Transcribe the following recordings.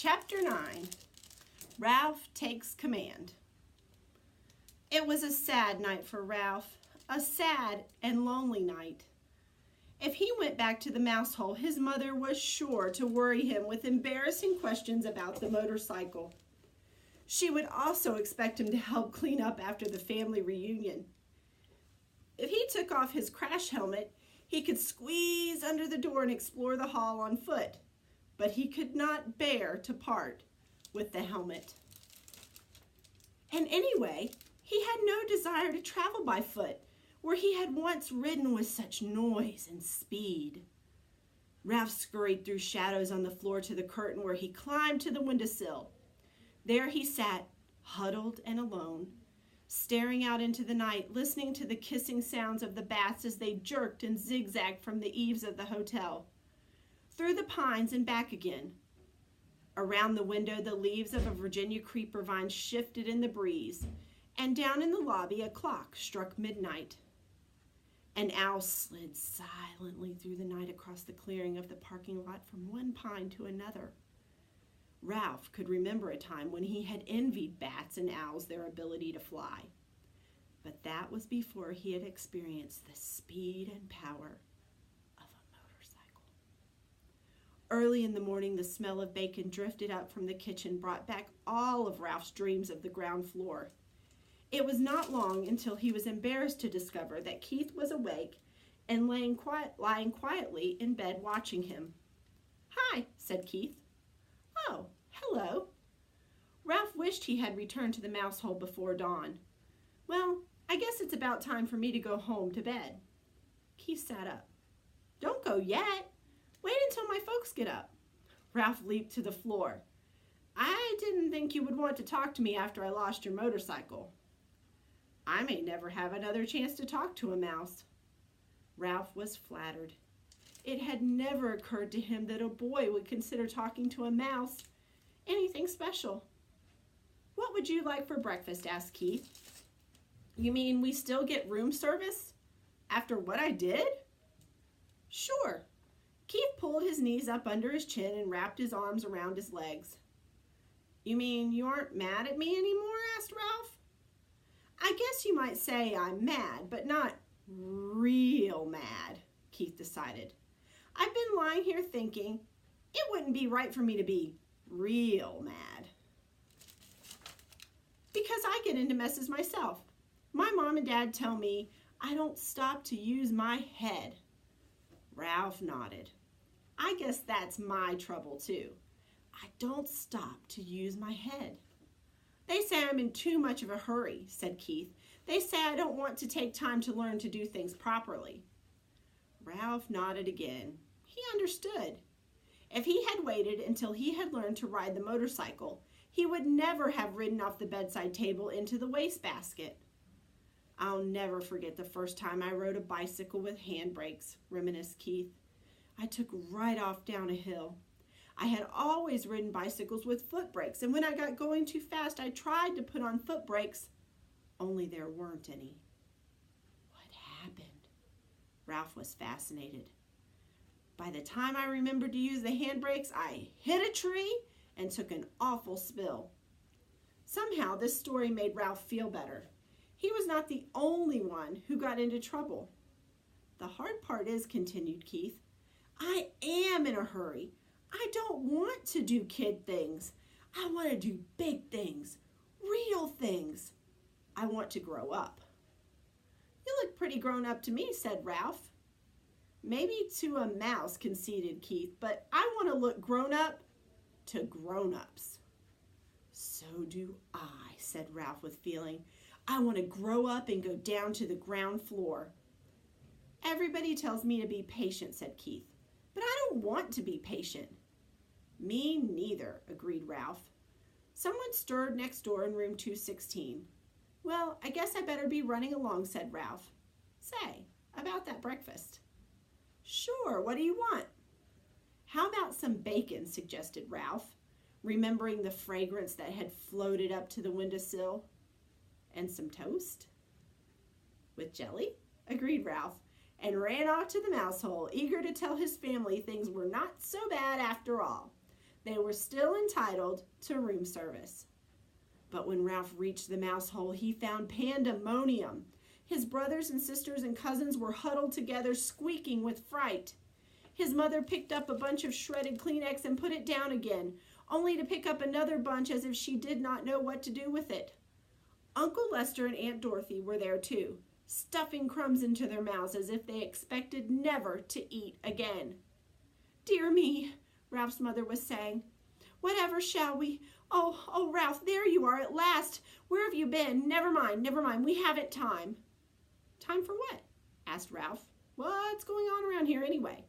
Chapter 9, Ralph Takes Command. It was a sad night for Ralph, a sad and lonely night. If he went back to the mouse hole, his mother was sure to worry him with embarrassing questions about the motorcycle. She would also expect him to help clean up after the family reunion. If he took off his crash helmet, he could squeeze under the door and explore the hall on foot, but he could not bear to part with the helmet. And anyway, he had no desire to travel by foot, where he had once ridden with such noise and speed. Ralph scurried through shadows on the floor to the curtain, where he climbed to the windowsill. There he sat, huddled and alone, staring out into the night, listening to the kissing sounds of the bats as they jerked and zigzagged from the eaves of the hotel, through the pines and back again. Around the window, the leaves of a Virginia creeper vine shifted in the breeze, and down in the lobby a clock struck midnight. An owl slid silently through the night across the clearing of the parking lot from one pine to another. Ralph could remember a time when he had envied bats and owls their ability to fly, but that was before he had experienced the speed and power of a motorcycle. Early in the morning, the smell of bacon drifted up from the kitchen, brought back all of Ralph's dreams of the ground floor. It was not long until he was embarrassed to discover that Keith was awake and lying quietly in bed watching him. "Hi," said Keith. "Oh, hello." Ralph wished he had returned to the mouse hole before dawn. "Well, I guess it's about time for me to go home to bed." Keith sat up. "Don't go yet. Wait until my folks get up." Ralph leaped to the floor. "I didn't think you would want to talk to me after I lost your motorcycle." "I may never have another chance to talk to a mouse." Ralph was flattered. It had never occurred to him that a boy would consider talking to a mouse anything special. "What would you like for breakfast?" asked Keith. "You mean we still get room service? After what I did?" "Sure." Keith pulled his knees up under his chin and wrapped his arms around his legs. "You mean you aren't mad at me anymore?" asked Ralph. "I guess you might say I'm mad, but not real mad," Keith decided. "I've been lying here thinking it wouldn't be right for me to be real mad. Because I get into messes myself. My mom and dad tell me I don't stop to use my head." Ralph nodded. "I guess that's my trouble too. I don't stop to use my head." "They say I'm in too much of a hurry," said Keith. "They say I don't want to take time to learn to do things properly." Ralph nodded again. He understood. If he had waited until he had learned to ride the motorcycle, he would never have ridden off the bedside table into the wastebasket. "I'll never forget the first time I rode a bicycle with handbrakes," reminisced Keith. "I took right off down a hill. I had always ridden bicycles with foot brakes, and when I got going too fast, I tried to put on foot brakes, only there weren't any." "What happened?" Ralph was fascinated. "By the time I remembered to use the handbrakes, I hit a tree and took an awful spill." Somehow, this story made Ralph feel better. He was not the only one who got into trouble. "The hard part is," continued Keith, "I am in a hurry. I don't want to do kid things. I want to do big things, real things. I want to grow up." "You look pretty grown up to me," said Ralph. "Maybe to a mouse," conceded Keith, "but I want to look grown up to grown-ups." "So do I," said Ralph with feeling. "I want to grow up and go down to the ground floor." "Everybody tells me to be patient," said Keith, "but I don't want to be patient." "Me neither," agreed Ralph. Someone stirred next door in room 216. "Well, I guess I better be running along," said Ralph. "Say, about that breakfast." "Sure, what do you want?" "How about some bacon?" suggested Ralph, remembering the fragrance that had floated up to the windowsill. "And some toast?" "With jelly?" agreed Ralph, and ran off to the mouse hole, eager to tell his family things were not so bad after all. they were still entitled to room service. But when Ralph reached the mouse hole, he found pandemonium. His brothers and sisters and cousins were huddled together, squeaking with fright. His mother picked up a bunch of shredded Kleenex and put it down again, only to pick up another bunch as if she did not know what to do with it. Uncle Lester and Aunt Dorothy were there too, stuffing crumbs into their mouths as if they expected never to eat again. "Dear me," Ralph's mother was saying. "Whatever shall we? Oh, Ralph, there you are at last. Where have you been? Never mind. We haven't time." "Time for what?" asked Ralph. "What's going on around here anyway?"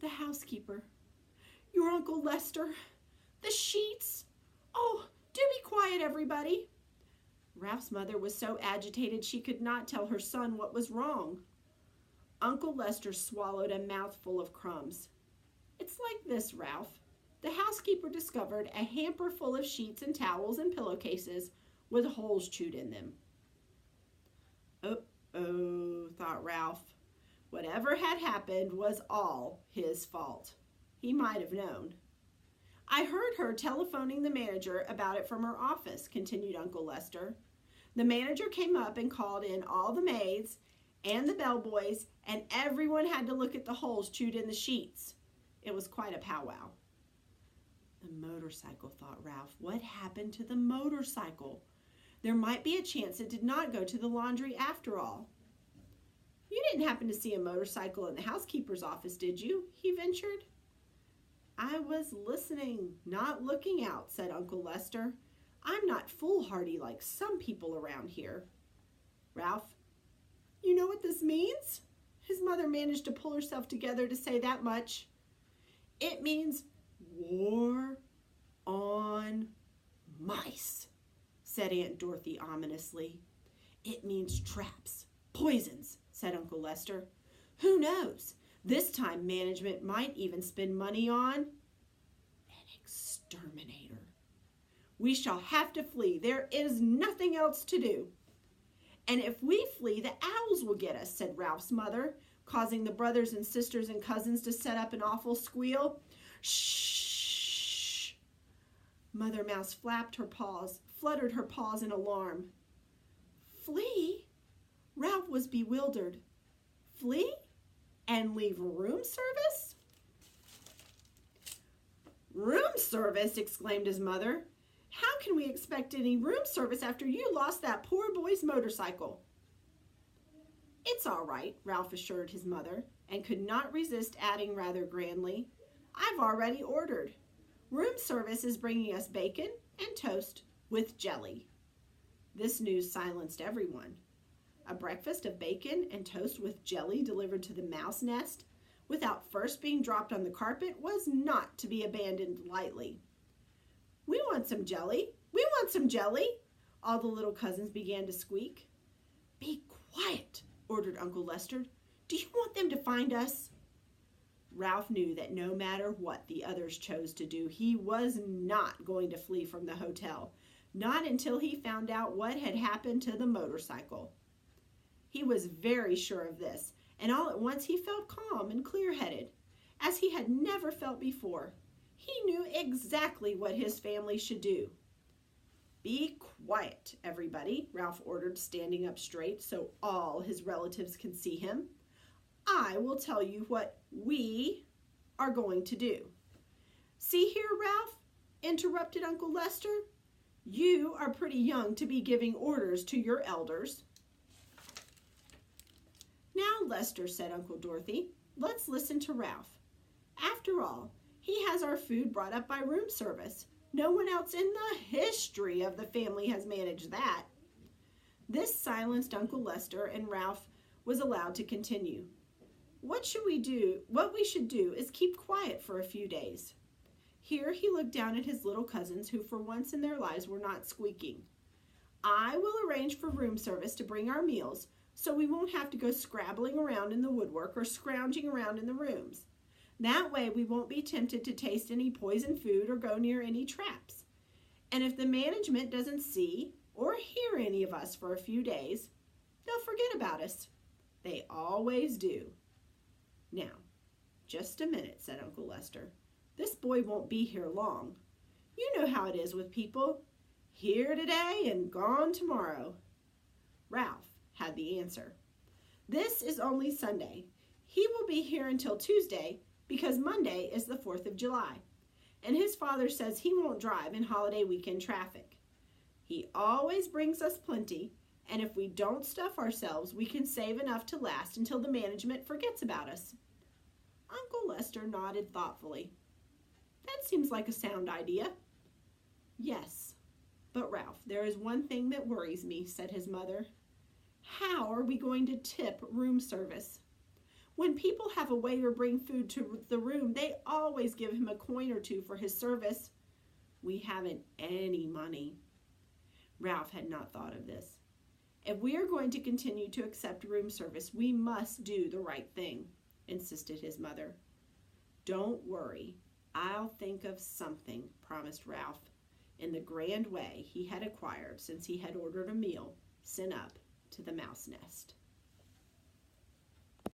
"The housekeeper. Your Uncle Lester. The sheets. Oh, do be quiet, everybody." Ralph's mother was so agitated she could not tell her son what was wrong. Uncle Lester swallowed a mouthful of crumbs. "It's like this, Ralph. The housekeeper discovered a hamper full of sheets and towels and pillowcases with holes chewed in them." "Uh-oh," thought Ralph. Whatever had happened was all his fault. He might have known. "I heard her telephoning the manager about it from her office," continued Uncle Lester. "The manager came up and called in all the maids and the bellboys, and everyone had to look at the holes chewed in the sheets. It was quite a powwow." The motorcycle, thought Ralph. What happened to the motorcycle? There might be a chance it did not go to the laundry after all. "You didn't happen to see a motorcycle in the housekeeper's office, did you?" he ventured. "I was listening, not looking out," said Uncle Lester. "I'm not foolhardy like some people around here." "Ralph, you know what this means?" His mother managed to pull herself together to say that much. "It means war on mice," said Aunt Dorothy ominously. "It means traps, poisons," said Uncle Lester. "Who knows? This time management might even spend money on an exterminator. We shall have to flee. There is nothing else to do." "And if we flee, the owls will get us," said Ralph's mother, causing the brothers and sisters and cousins to set up an awful squeal. "Shh!" Mother Mouse fluttered her paws in alarm. "Flee?" Ralph was bewildered. "Flee? And leave room service?" "Room service!" exclaimed his mother. "How can we expect any room service after you lost that poor boy's motorcycle?" "It's all right," Ralph assured his mother, and could not resist adding rather grandly, "I've already ordered. Room service is bringing us bacon and toast with jelly." This news silenced everyone. A breakfast of bacon and toast with jelly delivered to the mouse nest without first being dropped on the carpet was not to be abandoned lightly. "We want some jelly! We want some jelly!" all the little cousins began to squeak. "Be quiet," ordered Uncle Lester. "Do you want them to find us?" Ralph knew that no matter what the others chose to do, he was not going to flee from the hotel, not until he found out what had happened to the motorcycle. He was very sure of this, and all at once he felt calm and clear-headed, as he had never felt before. He knew exactly what his family should do. "Be quiet, everybody," Ralph ordered, standing up straight so all his relatives could see him. "I will tell you what we are going to do." "See here, Ralph," interrupted Uncle Lester. "You are pretty young to be giving orders to your elders." "Now, Lester," said Uncle Dorothy, "let's listen to Ralph. After all, he has our food brought up by room service. No one else in the history of the family has managed that." This silenced Uncle Lester, and Ralph was allowed to continue. What we should do is keep quiet for a few days." Here he looked down at his little cousins, who for once in their lives were not squeaking. "I will arrange for room service to bring our meals, so we won't have to go scrabbling around in the woodwork or scrounging around in the rooms. That way we won't be tempted to taste any poison food or go near any traps. And if the management doesn't see or hear any of us for a few days, they'll forget about us. They always do." "Now, just a minute," said Uncle Lester. This boy won't be here long. You know how it is with people. Here today and gone tomorrow. Ralph had the answer. This is only Sunday. He will be here until Tuesday because Monday is the 4th of July. And his father says he won't drive in holiday weekend traffic. He always brings us plenty, and if we don't stuff ourselves, we can save enough to last until the management forgets about us. Uncle Lester nodded thoughtfully. That seems like a sound idea. Yes, but Ralph, there is one thing that worries me, said his mother. How are we going to tip room service? When people have a waiter bring food to the room, they always give him a coin or two for his service. We haven't any money. Ralph had not thought of this. If we are going to continue to accept room service, we must do the right thing, insisted his mother. Don't worry, I'll think of something, promised Ralph, in the grand way he had acquired since he had ordered a meal sent up to the mouse nest.